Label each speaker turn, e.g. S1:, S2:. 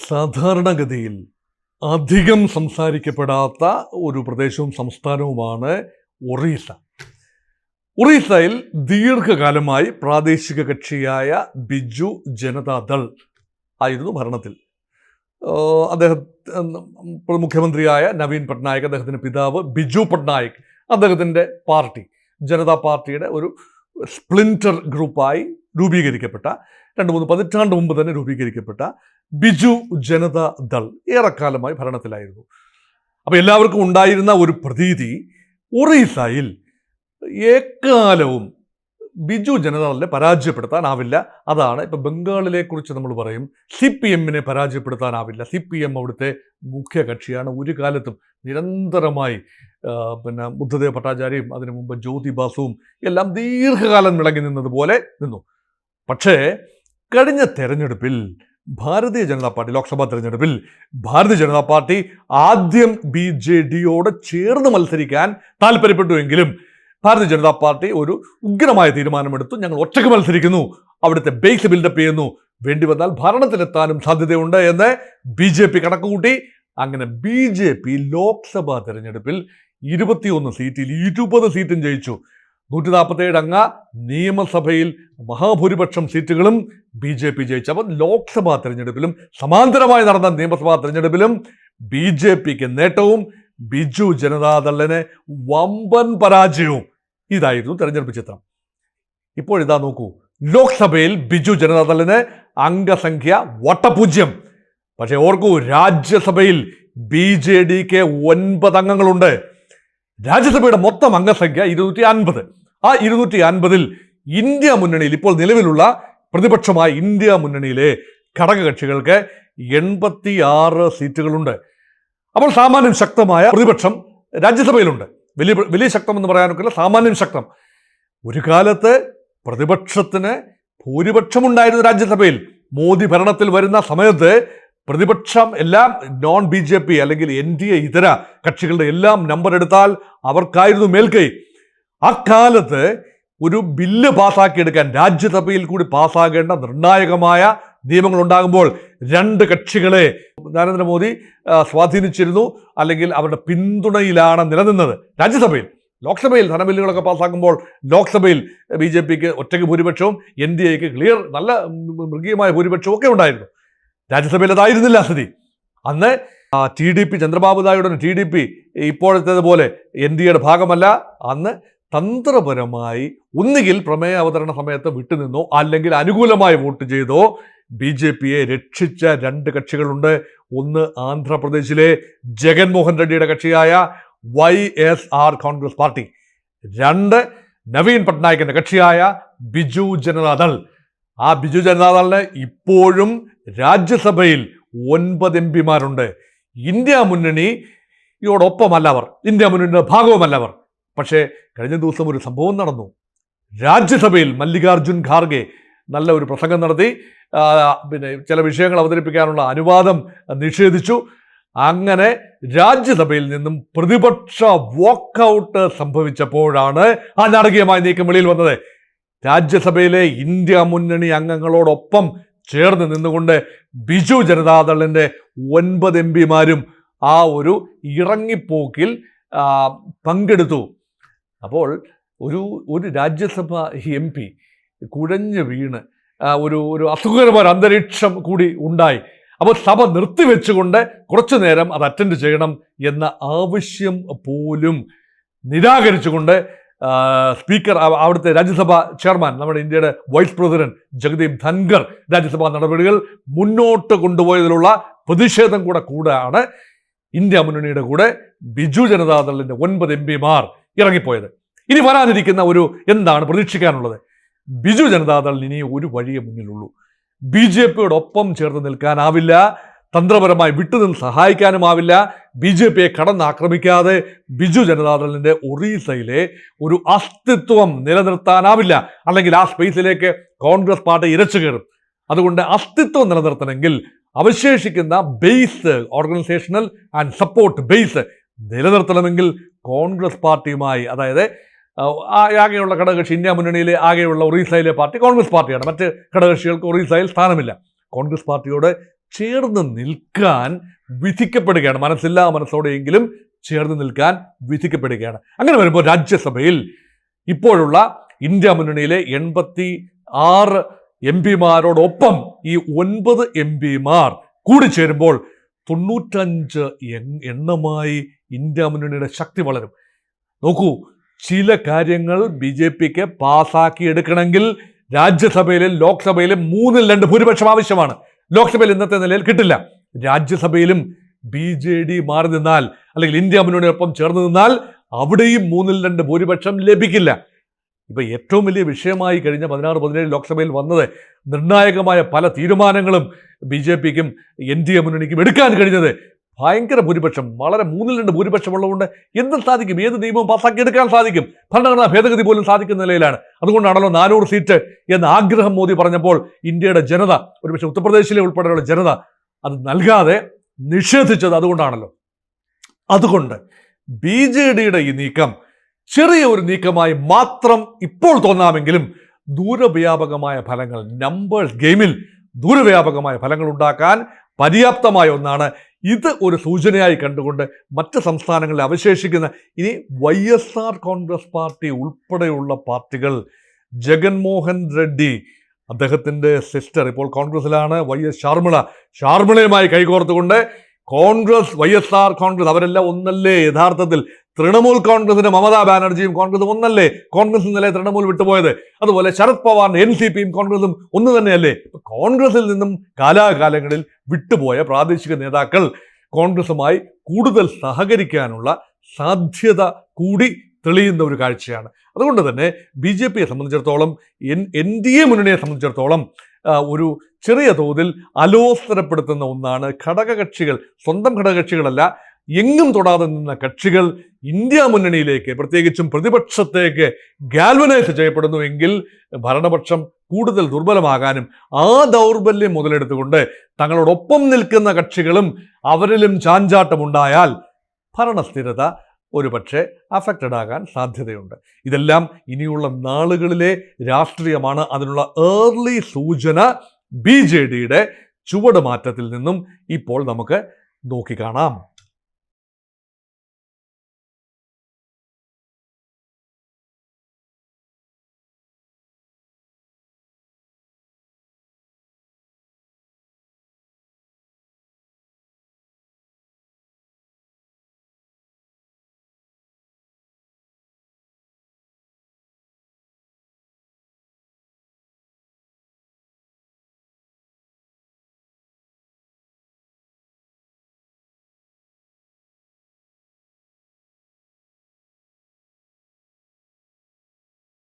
S1: സാധാരണഗതിയിൽ അധികം സംസാരിക്കപ്പെടാത്ത ഒരു പ്രദേശവും സംസ്ഥാനവുമാണ് ഒറീസ. ഒറീസയിൽ ദീർഘകാലമായി പ്രാദേശിക കക്ഷിയായ ബിജു ജനതാദൾ ആയിരുന്നു ഭരണത്തിൽ. അദ്ദേഹം മുഖ്യമന്ത്രിയായ നവീൻ പട്നായിക്, അദ്ദേഹത്തിൻ്റെ പിതാവ് ബിജു പട്നായിക്, അദ്ദേഹത്തിൻ്റെ പാർട്ടി ജനതാ പാർട്ടിയുടെ ഒരു സ്പ്ലിൻറ്റർ ഗ്രൂപ്പായി രൂപീകരിക്കപ്പെട്ട 2-3 പതിറ്റാണ്ട് മുമ്പ് തന്നെ രൂപീകരിക്കപ്പെട്ട ബിജു ജനതാദൾ ഏറെക്കാലമായി ഭരണത്തിലായിരുന്നു. അപ്പോൾ എല്ലാവർക്കും ഉണ്ടായിരുന്ന ഒരു പ്രതീതി ഒറീസയിൽ എക്കാലവും ബിജു ജനതാദളിനെ പരാജയപ്പെടുത്താനാവില്ല. അതാണ് ഇപ്പോൾ ബംഗാളിലെ കുറിച്ച് നമ്മൾ പറയും, CPM-നെ പരാജയപ്പെടുത്താനാവില്ല. CPM അവിടുത്തെ മുഖ്യ കക്ഷിയാണ്. ഒരു കാലത്തും നിരന്തരമായി ബുദ്ധദേവ് ഭട്ടാചാര്യയും അതിനു മുമ്പ് ജ്യോതി ബാസുവും എല്ലാം ദീർഘകാലം വിളങ്ങി നിന്നതുപോലെ നിന്നു. പക്ഷേ കഴിഞ്ഞ തെരഞ്ഞെടുപ്പിൽ ഭാരതീയ ജനതാ പാർട്ടി, ലോക്സഭാ തെരഞ്ഞെടുപ്പിൽ ഭാരതീയ ജനതാ പാർട്ടി ആദ്യം BJD-യോട് ചേർന്ന് മത്സരിക്കാൻ താല്പര്യപ്പെട്ടുവെങ്കിലും ഭാരതീയ ജനതാ പാർട്ടി ഒരു ഉഗ്രമായ തീരുമാനമെടുത്തു. ഞങ്ങൾ ഒറ്റയ്ക്ക് മത്സരിക്കുന്നു, അവിടുത്തെ ബേസ് ബിൽഡപ്പ് ചെയ്യുന്നു, വേണ്ടി വന്നാൽ ഭരണത്തിലെത്താനും സാധ്യതയുണ്ട് എന്ന് BJP കണക്കുകൂട്ടി. അങ്ങനെ BJP ലോക്സഭാ തെരഞ്ഞെടുപ്പിൽ 21 സീറ്റിൽ 20 സീറ്റും ജയിച്ചു. 147 അംഗ നിയമസഭയിൽ മഹാഭൂരിപക്ഷം സീറ്റുകളും BJP ജയിച്ചു. അപ്പം ലോക്സഭാ തെരഞ്ഞെടുപ്പിലും സമാന്തരമായി നടന്ന നിയമസഭാ തെരഞ്ഞെടുപ്പിലും BJPക്ക് നേട്ടവും ബിജു ജനതാദളിന് വമ്പൻ പരാജയവും. ഇതായിരുന്നു തെരഞ്ഞെടുപ്പ് ചിത്രം. ഇപ്പോഴിതാ നോക്കൂ, ലോക്സഭയിൽ ബിജു ജനതാദളിന് അംഗസംഖ്യ വട്ടപൂജ്യം. പക്ഷേ ഓർക്കൂ, രാജ്യസഭയിൽ BJDക്ക് 9 അംഗങ്ങളുണ്ട്. രാജ്യസഭയുടെ മൊത്തം അംഗസംഖ്യ 250. ആ 250-ൽ ഇന്ത്യ മുന്നണിയിൽ ഇപ്പോൾ നിലവിലുള്ള പ്രതിപക്ഷമായ ഇന്ത്യ മുന്നണിയിലെ ഘടകകക്ഷികൾക്ക് 86 സീറ്റുകളുണ്ട്. അപ്പോൾ സാമാന്യം ശക്തമായ പ്രതിപക്ഷം രാജ്യസഭയിലുണ്ട്. വലിയ ശക്തമെന്ന് പറയാനൊക്കില്ല, സാമാന്യം ശക്തം. ഒരു കാലത്ത് പ്രതിപക്ഷത്തിന് ഭൂരിപക്ഷമുണ്ടായിരുന്നു രാജ്യസഭയിൽ. മോദി ഭരണത്തിൽ വരുന്ന സമയത്ത് പ്രതിപക്ഷം എല്ലാം നോൺ BJP അല്ലെങ്കിൽ NDA ഇതര കക്ഷികളുടെ എല്ലാം നമ്പർ എടുത്താൽ അവർക്കായിരുന്നു മേൽക്കൈ. അക്കാലത്ത് ഒരു ബില്ല് പാസ്സാക്കിയെടുക്കാൻ രാജ്യസഭയിൽ കൂടി പാസ്സാകേണ്ട നിർണായകമായ നിയമങ്ങൾ ഉണ്ടാകുമ്പോൾ 2 കക്ഷികളെ നരേന്ദ്രമോദി സ്വാധീനിച്ചിരുന്നു, അല്ലെങ്കിൽ അവരുടെ പിന്തുണയിലാണ് നിലനിന്നത് രാജ്യസഭയിൽ. ലോക്സഭയിൽ ധനബില്ലുകളൊക്കെ പാസ്സാക്കുമ്പോൾ ലോക്സഭയിൽ BJPക്ക് ഒറ്റയ്ക്ക് ഭൂരിപക്ഷവും NDAക്ക് ക്ലിയർ നല്ല മൃഗീയമായ ഭൂരിപക്ഷവും ഒക്കെ ഉണ്ടായിരുന്നു. രാജ്യസഭയിൽ അതായിരുന്നില്ല സ്ഥിതി. അന്ന് TDP, ചന്ദ്രബാബു നായിഡുവിന്റെ TDP ഇപ്പോഴത്തേതുപോലെ NDAയുടെ ഭാഗമല്ല. അന്ന് തന്ത്രപരമായി ഒന്നുകിൽ പ്രമേയ അവതരണ സമയത്ത് വിട്ടുനിന്നോ അല്ലെങ്കിൽ അനുകൂലമായി വോട്ട് ചെയ്തോ BJPയെ രക്ഷിച്ച 2 കക്ഷികളുണ്ട്. ഒന്ന് ആന്ധ്രാപ്രദേശിലെ ജഗൻമോഹൻ റെഡ്ഡിയുടെ കക്ഷിയായ YSR കോൺഗ്രസ് പാർട്ടി, 2 നവീൻ പട്നായിക്കിന്റെ കക്ഷിയായ ബിജു ജനതാദൾ. ആ ബിജു ജനതാദളിന് ഇപ്പോഴും രാജ്യസഭയിൽ 9 MP-മാരുണ്ട്. ഇന്ത്യ മുന്നണിയോടൊപ്പമല്ലവർ, ഇന്ത്യ മുന്നണിയുടെ ഭാഗവുമല്ലവർ. പക്ഷേ കഴിഞ്ഞ ദിവസം ഒരു സംഭവം നടന്നു. രാജ്യസഭയിൽ മല്ലികാർജുൻ ഖാർഗെ നല്ല ഒരു പ്രസംഗം നടത്തി. ചില വിഷയങ്ങൾ അവതരിപ്പിക്കാനുള്ള അനുവാദം നിഷേധിച്ചു. അങ്ങനെ രാജ്യസഭയിൽ നിന്നും പ്രതിപക്ഷ വാക്കൗട്ട് സംഭവിച്ചപ്പോഴാണ് ആ നാടകീയമായ നീക്കം വെളിയിൽ വന്നത്. രാജ്യസഭയിലെ ഇന്ത്യ മുന്നണി അംഗങ്ങളോടൊപ്പം ചേർന്ന് നിന്നുകൊണ്ട് ബിജു ജനതാദളിൻ്റെ 9 MP-മാരും ആ ഒരു ഇറങ്ങിപ്പോക്കിൽ പങ്കെടുത്തു. അപ്പോൾ ഒരു രാജ്യസഭ MP കുഴഞ്ഞു വീണ് ഒരു അസുഖകരമായ അന്തരീക്ഷം കൂടി ഉണ്ടായി. അപ്പോൾ സഭ നിർത്തിവെച്ചുകൊണ്ട് കുറച്ചു നേരം അത് അറ്റൻഡ് ചെയ്യണം എന്ന ആവശ്യം പോലും നിരാകരിച്ചുകൊണ്ട് സ്പീക്കർ, അവിടുത്തെ രാജ്യസഭാ ചെയർമാൻ, നമ്മുടെ ഇന്ത്യയുടെ വൈസ് പ്രസിഡന്റ് ജഗദീപ് ധൻഖർ രാജ്യസഭാ നടപടികൾ മുന്നോട്ട് കൊണ്ടുപോയതിലുള്ള പ്രതിഷേധം കൂടെയാണ് ഇന്ത്യ മുന്നണിയുടെ കൂടെ ബിജു ജനതാദളിന്റെ 9 MP-മാർ ഇറങ്ങിപ്പോയത്. ഇനി വരാനിരിക്കുന്ന എന്താണ് പ്രതീക്ഷിക്കാനുള്ളത്? ബിജു ജനതാദളിന് ഇനി ഒരു വഴിയേ മുന്നിലുള്ളൂ. BJPയോടൊപ്പം ചേർന്ന് നിൽക്കാനാവില്ല, തന്ത്രപരമായി വിട്ടുനിന്ന് സഹായിക്കാനുമാവില്ല. BJPയെ കടന്നാക്രമിക്കാതെ ബിജു ജനതാദളിന്റെ ഒറീസയിലെ ഒരു അസ്തിത്വം നിലനിർത്താനാവില്ല. അല്ലെങ്കിൽ ആ സ്പേസിലേക്ക് കോൺഗ്രസ് പാർട്ടി ഇരച്ചു കയറും. അതുകൊണ്ട് അസ്തിത്വം നിലനിർത്തണമെങ്കിൽ അവശേഷിക്കുന്ന base, organisational and support base നിലനിർത്തണമെങ്കിൽ കോൺഗ്രസ് പാർട്ടിയുമായി, അതായത് ആകെയുള്ള ഘടകകക്ഷി ഇന്ത്യ മുന്നണിയിലെ ആകെയുള്ള ഒറീസയിലെ പാർട്ടി കോൺഗ്രസ് പാർട്ടിയാണ്. മറ്റ് ഘടകകക്ഷികൾക്ക് ഒറീസയിൽ സ്ഥാനമില്ല. കോൺഗ്രസ് പാർട്ടിയോട് ചേർന്ന് നിൽക്കാൻ വിധിക്കപ്പെടുകയാണ്. മനസ്സില്ലാ മനസ്സോടെയെങ്കിലും ചേർന്ന് നിൽക്കാൻ വിധിക്കപ്പെടുകയാണ്. അങ്ങനെ വരുമ്പോൾ രാജ്യസഭയിൽ ഇപ്പോഴുള്ള ഇന്ത്യ മുന്നണിയിലെ 86 MP-മാരോടൊപ്പം ഈ 9 MP-മാർ കൂടിച്ചേരുമ്പോൾ 95 എണ്ണമായി ഇന്ത്യ മുന്നണിയുടെ ശക്തി വളരും. നോക്കൂ, ചില കാര്യങ്ങൾ BJPക്ക് പാസ്സാക്കിയെടുക്കണമെങ്കിൽ രാജ്യസഭയിലും ലോക്സഭയിലും 3-2 ഭൂരിപക്ഷം ആവശ്യമാണ്. ലോക്സഭയിൽ ഇന്നത്തെ നിലയിൽ കിട്ടില്ല. രാജ്യസഭയിലും BJD മാറി നിന്നാൽ, അല്ലെങ്കിൽ ഇന്ത്യ മുന്നണിയൊപ്പം ചേർന്ന് നിന്നാൽ അവിടെയും 3-2 ഭൂരിപക്ഷം ലഭിക്കില്ല. ഇപ്പൊ ഏറ്റവും വലിയ വിഷയമായി കഴിഞ്ഞ 16-17 ലോക്സഭയിൽ വന്നത് നിർണായകമായ പല തീരുമാനങ്ങളും BJPക്കും NDA മുന്നണിക്കും എടുക്കാൻ കഴിഞ്ഞത് ഭയങ്കര ഭൂരിപക്ഷം, വളരെ 3-2 ഭൂരിപക്ഷം ഉള്ളതുകൊണ്ട് എന്തും സാധിക്കും, ഏത് നിയമവും പാസ്സാക്കി എടുക്കാൻ സാധിക്കും. ഭരണഘടനാ ഭേദഗതി പോലും സാധിക്കുന്ന നിലയിലാണ്. അതുകൊണ്ടാണല്ലോ 400 സീറ്റ് എന്ന ആഗ്രഹം മോദി പറഞ്ഞപ്പോൾ ഇന്ത്യയുടെ ജനത, ഒരുപക്ഷെ ഉത്തർപ്രദേശിലെ ഉൾപ്പെടെയുള്ള ജനത അത് നൽകാതെ നിഷേധിച്ചത് അതുകൊണ്ടാണല്ലോ. അതുകൊണ്ട് BJDയുടെ ഈ നീക്കം ചെറിയ ഒരു നീക്കമായി മാത്രം ഇപ്പോൾ തോന്നാമെങ്കിലും ദൂരവ്യാപകമായ ഫലങ്ങൾ, നമ്പേഴ്സ് ഗെയിമിൽ ദൂരവ്യാപകമായ ഫലങ്ങൾ ഉണ്ടാക്കാൻ പര്യാപ്തമായ ഒന്നാണ്. ഇത് ഒരു സൂചനയായി കണ്ടുകൊണ്ട് മറ്റ് സംസ്ഥാനങ്ങളിൽ അവശേഷിക്കുന്ന ഇനി YSR കോൺഗ്രസ് പാർട്ടി ഉൾപ്പെടെയുള്ള പാർട്ടികൾ, ജഗൻമോഹൻ റെഡ്ഡി, അദ്ദേഹത്തിൻ്റെ സിസ്റ്റർ ഇപ്പോൾ കോൺഗ്രസിലാണ്, YS ഷാർമിളയുമായി കൈകോർത്തുകൊണ്ട് കോൺഗ്രസ്, YSR കോൺഗ്രസ് അവരെല്ലാം ഒന്നല്ലേ യഥാർത്ഥത്തിൽ? തൃണമൂൽ കോൺഗ്രസിന്റെ മമതാ ബാനർജിയും കോൺഗ്രസും ഒന്നല്ലേ? കോൺഗ്രസ് ഇന്നലെ തൃണമൂൽ വിട്ടുപോയത്. അതുപോലെ ശരത് പവാറിന്റെ NCPയും കോൺഗ്രസും ഒന്ന് തന്നെയല്ലേ? കോൺഗ്രസിൽ നിന്നും കാലാകാലങ്ങളിൽ വിട്ടുപോയ പ്രാദേശിക നേതാക്കൾ കോൺഗ്രസുമായി കൂടുതൽ സഹകരിക്കാനുള്ള സാധ്യത കൂടി തെളിയുന്ന ഒരു കാഴ്ചയാണ്. അതുകൊണ്ട് തന്നെ BJPയെ സംബന്ധിച്ചിടത്തോളം, NDA മുന്നണിയെ സംബന്ധിച്ചിടത്തോളം ഒരു ചെറിയ തോതിൽ അലോസരപ്പെടുത്തുന്ന ഒന്നാണ് ഘടകകക്ഷികൾ, സ്വന്തം ഘടകകക്ഷികളല്ല, എങ്ങും തൊടാതെ നിന്ന കക്ഷികൾ ഇന്ത്യ മുന്നണിയിലേക്ക്, പ്രത്യേകിച്ചും പ്രതിപക്ഷത്തേക്ക് ഗാൽവനൈസ് ചെയ്യപ്പെടുന്നുവെങ്കിൽ ഭരണപക്ഷം കൂടുതൽ ദുർബലമാകാനും ആ ദൗർബല്യം മുതലെടുത്തുകൊണ്ട് തങ്ങളോടൊപ്പം നിൽക്കുന്ന കക്ഷികളും അവരിലും ചാഞ്ചാട്ടമുണ്ടായാൽ ഭരണസ്ഥിരത ഒരുപക്ഷെ അഫക്റ്റഡ് ആകാൻ സാധ്യതയുണ്ട്. ഇതെല്ലാം ഇനിയുള്ള നാളുകളിലെ രാഷ്ട്രീയമാണ്. അതിനുള്ള ഏർലി സൂചന BJDയുടെ ചുവടുമാറ്റത്തിൽ നിന്നും ഇപ്പോൾ നമുക്ക് നോക്കിക്കാണാം.